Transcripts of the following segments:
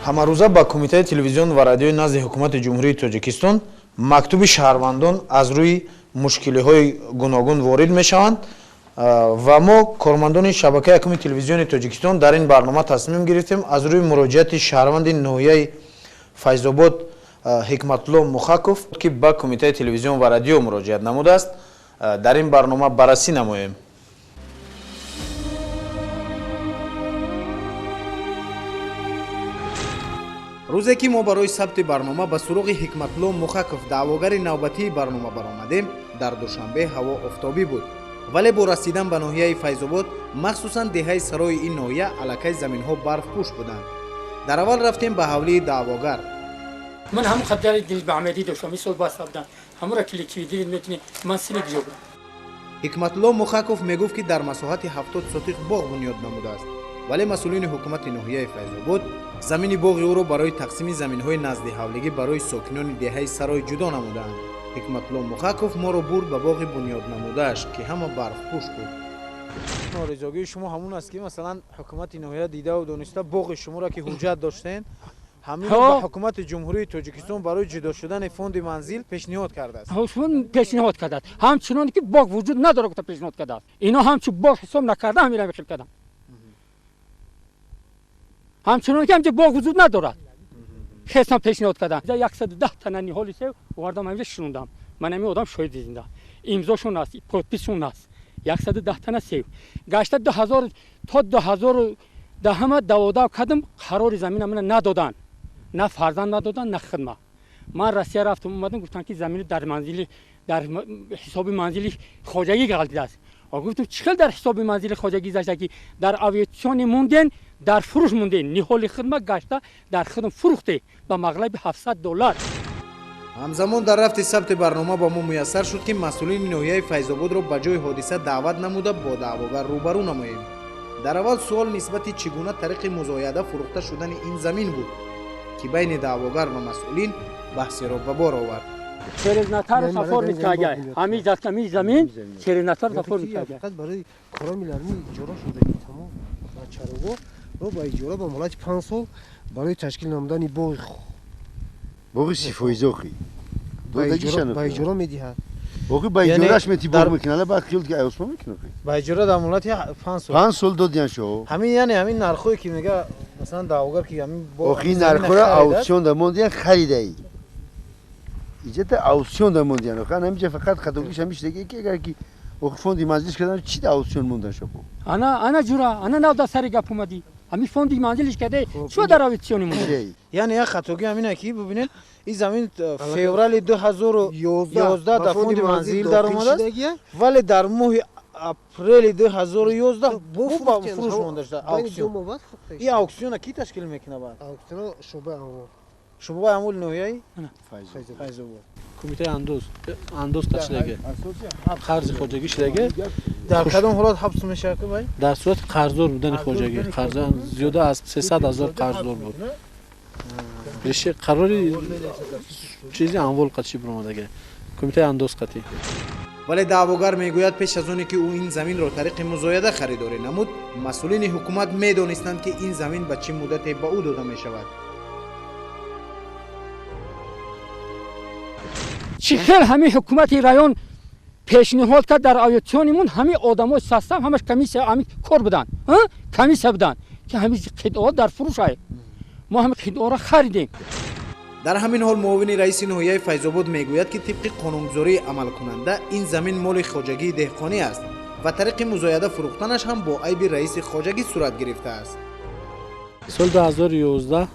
ҳамарӯза ба Кумитаи телевизион ва радиои назди ҳукумати ҷумҳурии Тоҷикистон мактуби шаҳрвандон аз рӯи мушкилиҳои гуногун ворид мешаванд ва мо кормандони шабакаи ҳакими телевизиони Тоҷикистон дар ин барнома тасмим гирифтем аз рӯи муроҷиати шаҳрванди ноҳияи Файзобод Ҳикматулло Мухаков ки ба Кумитаи телевизион ва радио муроҷиат намудааст дар ин барнома баррасӣ намоем. рӯзе ки мо барои сабти барнома ба суруғи Ҳикматулло Мухаков даъвогари навбатии барнома баромадем, дар душанбе ҳаво офтобӣ буд, вале бо расидан ба ноҳияи Файзобод махсусан деҳаи сарои ин ноҳия аллакай заминҳо барфпӯш буданд. дар аввал рафтем ба ҳавлии даъвогар. من هم خطر دل به عمدی داشتم مثل باس بودم همون را کلیکی دیدید میتونی من سینگ جوب. ҳикматулло Мухаков мегуфт ки дар масоҳати 70 сотиқ боғ бунёд намудааст, вале масъулини ҳукумати ноҳияи Файзобод замини боғи ӯро барои тақсими заминҳои назди ҳавлигӣ барои сокинони деҳаи сарой ҷудо намудаанд. ҳикматулло Мухаков моро бурд ба боғи бунёд намудааш ки ҳама барфпӯш буд. норизогии шумо ҳамун аст ки масалан ҳукумати ноҳия дидау дониста боғи шуморо ки ҳуҷҷат доштен ҳамин ба ҳукумати ҷумҳурии Тоҷикистон барои ҷудо шудани фонди манзил пешниҳод кардааст. пешниҳод кардааст ҳамчуноне ки боғ вуҷуд надорад гуфта пешниҳод кардааст. ино ҳамчун боғ ҳисоб накарда ҳамира мехел кардам. ҳамчуноне ки ҳамчун боғ вуҷуд надорад хестам пешниҳод кардам. 110 тана ниҳоли сев овардам ҳамира шундам. ман ҳамин одам шоҳиди зинда имзошон аст подписшон аст 110 тана сев гашта 2000 то 2012 кардам қарори замина мана надодан на фарзанд надодан на хидмат. ман Россия рафтам омадам гуфтам ки замини дар манзили дар ҳисоби манзили хоҷагӣ галдидааст. гуфтам чӣ хел дар ҳисоби манзили хоҷагӣ зашта ки дар авиатсиони монден дар фурӯш монден ниҳоли хидмат гашта дар хидм фурӯхте ба маблағи $700. ҳамзамон дар рафти сабти барнома ба мо муяссар шуд ки масъулини ноҳияи Файзободро ба ҷои ҳодиса даъват намуда бо даъвогар рӯбарӯ намоем. дар аввал суол нисбати чӣ гуна тариқи музояда фурӯхта шудани ин замин буд ки байни даъвогар ва масъулин баҳсеро ба бор овард. через натар сафор мекардем ҳамин заками замин через натар сафор мекардем. фақат барои коромиларни иҷора шудагӣ тамом ба чарогоҳ ро ба иҷора ба муҳлати 5 сол барои ташкил намудани боғи сифоизохи ба иҷора медиҳад. боғи ба иҷораш мети боғ мекунад баъд хиёл ки осмо мекунад ба иҷора дар муҳлати 5 сол додиян шо ҳамин яъне ҳамин нархҳое ки мега масалан даъвогар ки ҳамин охи нархҳоро ауксион дамондиян харидаи иҷата ауксион дамондиян охи ҳаминҷа фақат хатогиш ҳамиш дега ки агар ки охи фонди манзилиш кардан чӣ да ауксион мондан шо ана ҷура ана навда сари гап омадӣ ҳамин фонди манзилиш карда чӯ дар авиатсиони монда яъне як хатогӣ ҳамин ки бубинед ин замин феврали 2011 дар фонди манзил даромадааст, вале дар моҳи апрели 2011 ба фурӯш монда шуда ауксион. ин ауксиона ки ташкил мекунад? шӯъбаи амули ноҳияи Файзобод. Кумитаи андоз кашидаги қарзи хоҷагӣ шидаги дар кадом ҳолат ҳабс мешавад ки бай? дар сурати қарздор будани хоҷагӣ қарза зиёда аз 300,000 қарздор буд. риши қарори чизи амвол қатшӣ биромадаги кумитаи андоз қатӣ. вале даъвогар мегӯяд пеш аз оне ки ӯ ин заминро тариқи музояда харидорӣ намуд, масъулини ҳукумат медонистанд ки ин замин ба чӣ муддате ба ӯ дода мешавад. чӣ хел ҳамин ҳукумати раён пешниҳод кард дар авиатсиони мон ҳамин одамои састав ҳамаш комиссия ҳамин кор буданд комиссия буданд ки ҳамин қитоа дар фурӯш ай мо ҳамин қитоаро харидем. дар ҳамин ҳол муовини раиси ноҳияи Файзобод мегӯяд ки тибқи қонунгузории амалкунанда ин замин моли хоҷагии деҳқонӣ аст ва тариқи музояда фурӯхтанаш ҳам бо айби раиси хоҷагӣ сурат гирифтааст. соли 2011 бар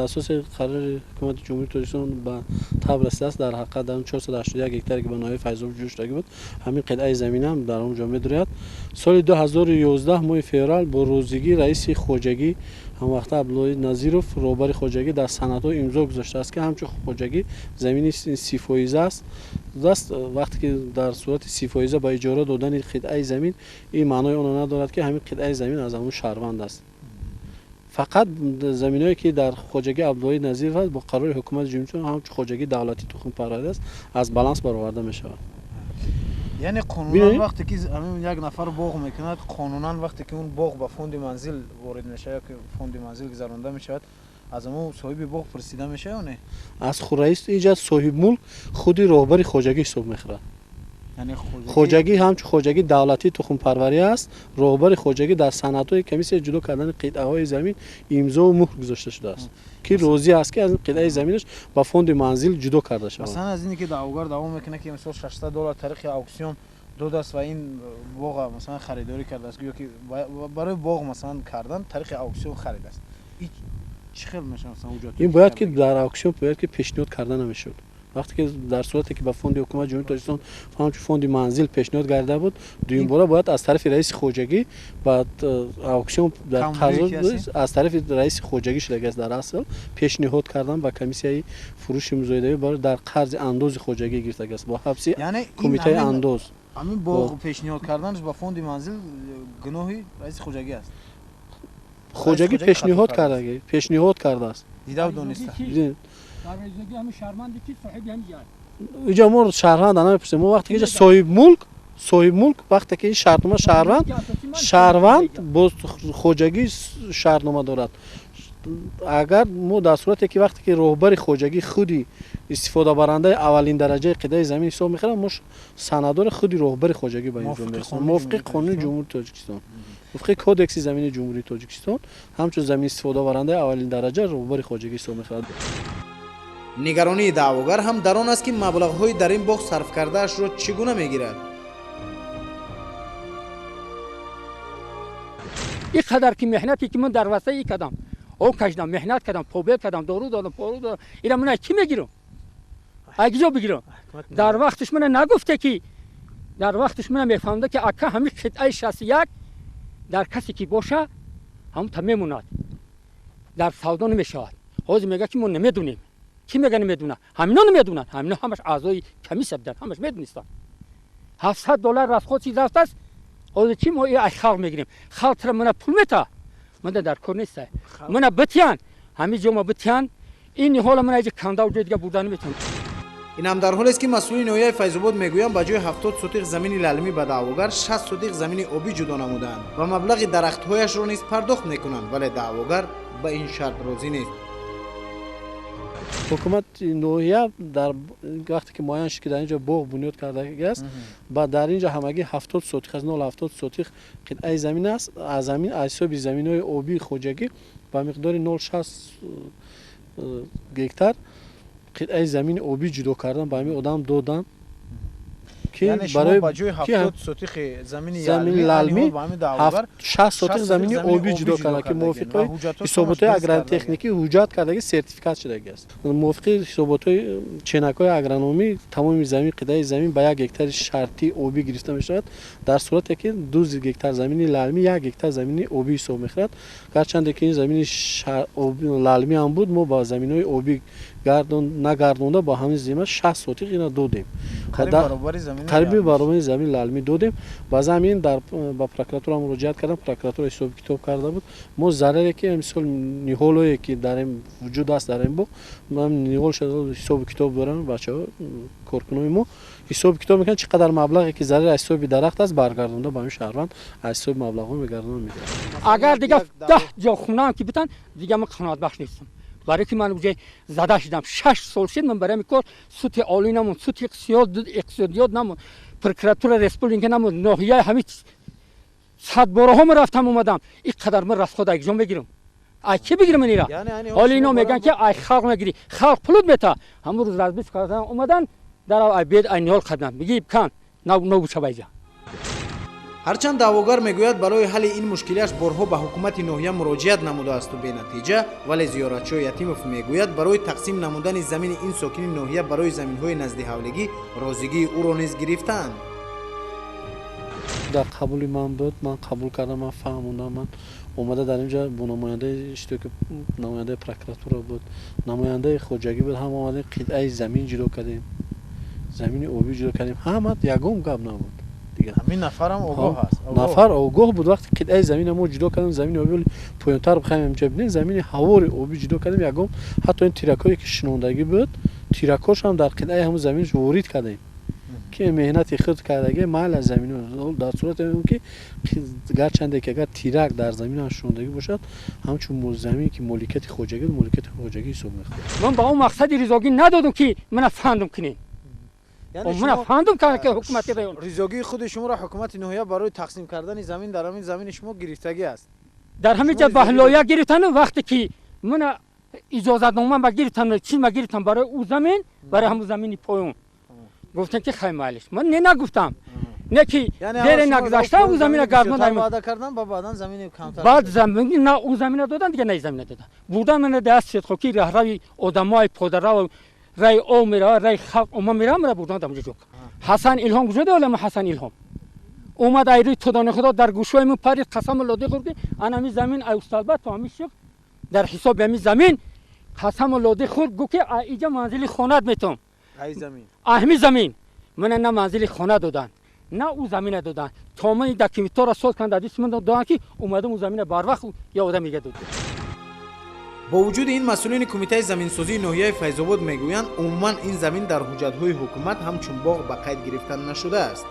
асоси қарори ҳукумати ҷумҳурии Тоҷикистон ба таб расидааст дар ҳақиқат дар 481 гектаре ки ба ноҳияи Файзобод ҷӯ шудагӣ буд ҳамин қитъаи заминам дар он ҷо медурад. соли 2011 моҳи феврал бо розигии раиси хоҷагӣ ҳамвақта Абдуллои Назиров роҳбари хоҷагӣ дар санадҳо имзо гузоштааст ки ҳамчун хоҷагӣ замини 30% аст. вақте ки дар сурати 30% ба иҷора додани қитъаи замин ин маънои онро надорад ки ҳамин қитъаи замин аз ҳамон шаҳрванд аст. фақат заминҳое ки дар хоҷагии Абдуллои Назиров аст бо қарори ҳукумати ҷумҳурии ҳамчун хоҷагии давлатӣ тухмипарварӣ аст аз баланс бароварда мешавад. яъне қонунан вақте ки як нафар боғ мекунад, қонунан вақте ки он боғ ба фонди манзил ворид мешавад ки фонди манзил гузаронда мешавад, از اون صاحب باغ پرسیده میشه یا نه؟ از خورئیس اینجا صاحب ملک خودی راهبر خواجگی حساب میخوره. یعنی خواجگی همچون خواجگی دولتی تخم پروری است. راهبر خواجگی در صنعت‌های کمیسیون جدا کردن قطعه‌های زمین امضا و مهر گذاشته شده است که روزی است که از قطعه زمینش با فوند منزل جدا کرده شود. مثلا از اینی که دعواگر دوام میکنه که مثلا $600 طریق اکسیون دو دست و این باغ مثلا خریداری کرده است یا که برای باغ مثلا کردن طریق اکسیون خرید است. این چه خیلی میشه مثلا وجود؟ این باید که در اکسیون باید که پیشنهاد کرده نمیشد. وقتی که در صورتی که با فوند حکومت جمهوری تاجیکستان همچون فوند منزل پیشنهاد کرده بود، دویم بار باید از طرف رئیس خواجگی بعد اکسیون در قرارداد از طرف رئیس خواجگی شده است. در اصل پیشنهاد کردن با کمیسیون فروش مزایده برای در قرض اندوز خواجگی گرفته است با حبس یعنی کمیته اندوز. همین باغ پیشنهاد کردنش با فوند منزل گناهی رئیس خواجگی است. خواجگی پیشنهاد کرده است. دیده و دونسته. در رئیسگی همه شهروندی که صاحب هم جان. اینجا ما شهروند نمی‌پرسیم. ما وقتی که صاحب ملک وقتی که شرطنامه شهروند با خواجگی شرطنامه دارد. اگر ما در صورتی که وقتی که راهبر خواجگی خودی استفاده برنده اولین درجه قطعه زمین حساب می‌کنه، ما سندار خودی راهبر خواجگی با این می‌رسیم موافق قانون جمهوری تاجیکستان، موافق کدکس زمین جمهوری تاجیکستان، همچون زمین استفاده برنده اولین درجه راهبر خواجگی حساب می‌خواد. نگرانی دعواگر هم در آن است که مبلغ‌های در این باغ صرف کرده‌اش را چگونه می‌گیرد. این قدر که محنتی که من در وسط کردم، او کشیدم، محنت کردم، پوبه کردم، دارو دادم، پارو دادم، اینا من کی میگیرم؟ اگه بگیرم. در وقتش من نگفته که در وقتش من میفهمده که اکا همین قطعه 61 در کسی که باشه هم تمیموناد. در سودا نمیشود. حاضر میگه که ما نمیدونیم. کی میگه نمیدونه؟ همینا نمیدونن. همینا همش اعضای کمیسیون بودن. همش میدونستن. $700 از خود چیز رفته است. حاضر چی ما ای خلق میگیریم؟ خلق را من پول میتا. من در کار نیست. من بتیان همین جو ما بتیان این حالا من اینجا کنده و جای دیگه بودن نمیتونم. این هم در حالی است که مسئولین ناحیه فیض‌آباد میگویند به جای 70 سوتیق زمین للمی به دعواگر 60 سوتیق زمین آبی جدا نمودند و مبلغ درخت‌هایش را نیز پرداخت میکنند، ولی دعواگر به این شرط راضی نیست. حکومت ناحیه در وقتی که معین شد که در اینجا باغ بنیاد کرده است، بعد در اینجا همگی 70 سوتیق از 0.70 سوتیق قطعه زمین است. از زمین حساب زمین‌های آبی خواجگی با مقدار 0.60 گکتار قطعه زمین آبی جدا کردن با همین آدم دادن که یعنی برای با جای 70 سوتیق زمین للمی با همین دعواگر 60 سوتیق زمین آبی جدا کردن که موافق حسابات اگران تکنیکی حجت کرده سرتیفیکات شده است. موافق حسابات چنکای اگرونومی تمام زمین قطعه زمین با 1 گکتار شرطی آبی گرفته میشود، در صورتی که 2 گکتار زمین للمی 1 گکتار زمین آبی حساب میخورد. گرچند که این زمین للمی هم بود، ما با زمین‌های آبی نگردونده با همین زمین 60 سوتیق اینا دادیم. قریب برابر زمین للمی دادیم. با زمین در با پروکراتور مراجعه کردم، پروکراتور حساب کتاب کرده بود. ما ضرری که مثلا نیهولایی که در این وجود است در این باغ، من نیهول شده حساب کتاب دارم، بچه‌ها کارکنای ما حساب کتاب میکنن چقدر مبلغی که ضرر حساب درخت است برگردونده با این شهروند حساب مبلغو میگردونن میگیرن. اگر دیگه 10 جا خونه که بتن دیگه من قناعت بخش نیستم. برای که من اونجا زده شدم 6 سال شد من برای میکار سوت عالی نمون، سوت اقتصادیات نمون، پروکراتور ریسپوبلیک نمون، ناحیه همین 100 باره هم رفتم اومدم. این قدر من رفت خود اگزام بگیرم. ای چه بگیرم من ایرا؟ حالا اینا میگن که ای خلق میگیری، خلق پولت میتا. همون روز از 20 کردن اومدن در ای بید ای نیال قدم میگی کن نو بچه بایجا. هرچند دعواگر میگوید برای حل این مشکلش بارها به حکومت ناحیه مراجعت نموده است و به نتیجه، ولی زیارتچی یتیموف میگوید برای تقسیم نمودن زمین این ساکنین ناحیه برای زمین‌های نزد حولگی رازیگی او را نیز گرفتند. در قبول من بود، من قبول کردم، من فهمیدم، من اومده در اینجا با نماینده اشتراک نماینده پروکراتور بود، نماینده خواجگی بود، هم اومده قطعه زمین جدا کردیم، زمین آبی جدا کردیم، همه یگم گپ نبود. همین نفرم آگاه هست. نفر آگاه بود. وقتی قطعه زمین ما جدا کردیم، زمین آبی پایین‌تر بخوایم اینجا ببینیم، زمین هوار آبی جدا کردیم، یگم حتی این تیرکایی که شنوندگی بود، تیرکاش هم در قطعه همون زمینش وارد کردیم. که مهنت خود کردگی محل از زمین در صورت اون که گرچنده که اگر تیرک در زمین هم شوندگی باشد همچون زمین که ملکیت خوجگی حساب میخواد. من با اون مقصد ریزاگی ندادم که من فهمم کنین. یعنی من فهمم که حکومت بیان ریزاگی خود شما را حکومت نوحیه برای تقسیم کردن زمین در همین زمین شما گرفتگی است. در همه جا بهلایه گرفتن وقتی که من اجازه نامه ما گرفتن چی ما گرفتن برای او زمین برای همون زمینی پایون گفتن که خیلی مالش من نگفتم نه که دیر نگذاشته اون زمین گردمان دارم وعده کردن بعدا زمین کمتر بعد زمین نه اون زمین دادن دیگه نه زمین دادن بودن من دست شد خوکی رهروی آدمای پدرا و رای او میرا رای خلق اوما میرا مرا بودن دم جو حسن الهام گذاشته ولی حسن الهام اومد ایری تو دانه خدا در گوشوی من پرید قسم الله خورد که انا می زمین اوستالبا تو همیش در حساب می زمین قسم الله خورد گو که اینجا منزل خونه میتونم ای زمین اهمی زمین من نه منزل خونه دادن نه او زمین دادن تا من دکیمیتور را سود کند دست من دادن که اومدم او زمین بر وقت یا آدم میگه داد. با وجود این مسئولین کمیته زمینسازی ناحیه فیض آباد میگویند عموما این زمین در حجت‌های حکومت همچون باغ به قید گرفتن نشده است.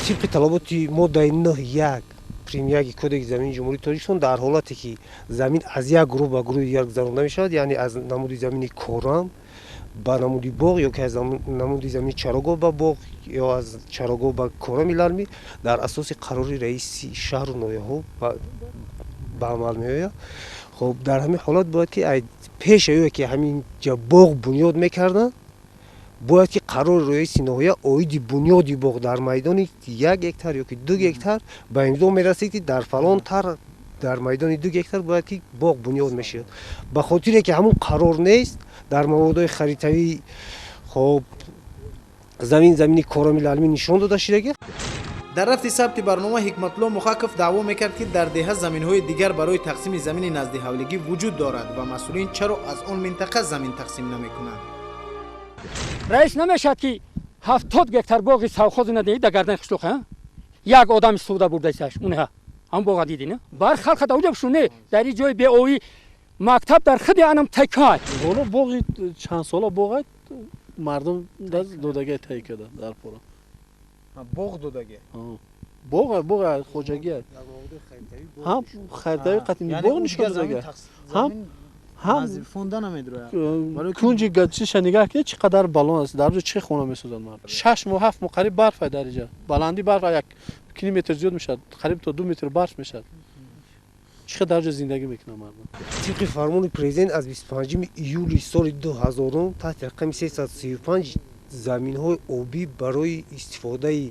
طبق طلبات ماده 9.1 پریم 1 کد زمین جمهوری تاجیکستان در حالتی که زمین از یک گروه به گروه دیگر گذرانده میشود یعنی از نمود زمین کورم با نمود باغ یا که از نمود زمین چراگاه به باغ یا از چراگاه به کورم می‌لرمی در اساس قرار رئیس شهر و ناحیه ها به عمل میآید. خب در همین حالات باید که پیش که همین جا باغ بنیاد میکردن باید که قرار رئیس ناحیه عاید بنیادی باغ در میدان 1 هکتار یا که 2 هکتار به امضا میرسید که در فلان تر در میدان 2 هکتار باید که باغ بنیاد میشد. به خاطر که همون قرار نیست در موادهای خریداری خب زمین کورمی لالمی نشان داده شده. در رفت ثبت برنامه حکمت‌الله مخاکف دعوا میکرد که در دهه زمین‌های دیگر برای تقسیم زمین نزد حولگی وجود دارد و مسئولین چرا از آن منطقه زمین تقسیم نمیکنند. رئیس نمیشد که 70 هکتار باغ سوخوز ندهید در گردن قشلوق ها یک آدم سودا برده ایستش اونها هم باغ دیدی نه بر خلق دوجه بشونه در این جای بی‌آوی مکتب در خود انم تکای حالا باغ چند ساله باغ مردم دادگی تای کرده در پورا باغ دادگی باغ خوجگی هم خریداری قطعی باغ نشون دادگی هم فونده نمیدروه کنجی گچش نگاه که چقدر بالون است در چه خونه میسازن مردم 6 ماه 7 ماه قریب برف در اینجا بلندی برف 1 کیلومتر زیاد میشد قریب تا 2 متر برف میشد چقدر درجه زندگی میکنه مردم. طبق فرمان پرزیدنت از 25 ایول سال 2000 تحت رقم 335 زمین‌های آبی برای استفاده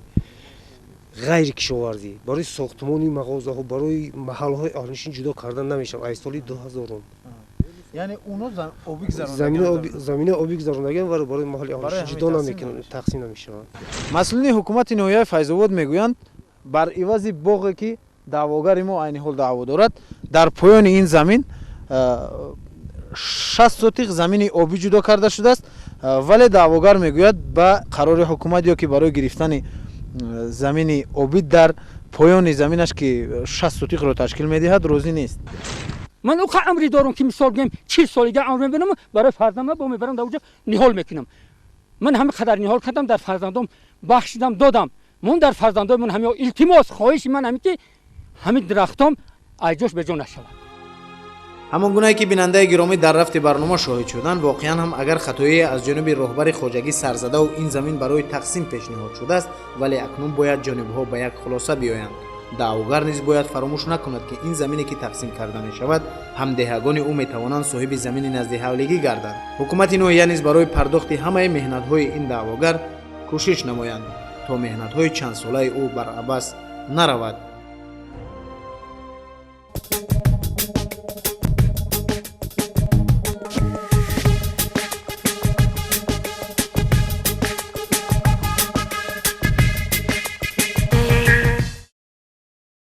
غیر کشاورزی برای ساختمانی مغازه‌ها برای محل‌های اهل‌نشین جدا کردن نمیشه از سال 2000 یعنی اونا آبی گذراندگی زمین آبی گذراندگی و برای محل اهل‌نشین جدا نمیکنن تقسیم نمیشه. مسئولین حکومت ناحیه فیض آباد میگویند بر عوض باغی که دعواگر ما عین حال دعوا دارد در پایان این زمین 60 سوتیق زمین آبی جدا کرده شده است ولی دعواگر میگوید با قرار حکومت یا که برای گرفتن زمین آبی در پایان زمینش که 60 سوتیق را تشکیل میدهد روزی نیست. من او عمری دارم که مثال بگم 40 سالگی عمر میبرم برای فرزندم با میبرم در اونجا نهال میکنم. من همه قدر نهال کردم در فرزندم بخشیدم دادم. من در فرزندان من همه التماس خواهش من همین که همین درختام ایجاش به جا نشود. همان گونه‌ای که بیننده گرامی در رفت برنامه شاهد شدند واقعا هم اگر خطایی از جانب رهبر خوجگی سرزده و این زمین برای تقسیم پیشنهاد شده است ولی اکنون باید جانب‌ها به یک خلاصه بیایند. دعواگر نیز باید فراموش نکند که این زمینی که تقسیم کرده می شود هم دهگان او می توانند صاحب زمین نزد حولگی گردند. حکومت ناحیه نیز برای پرداخت همه مهنت‌های این دعواگر کوشش نمایند تا مهنت‌های چند ساله او بر عبث نرود.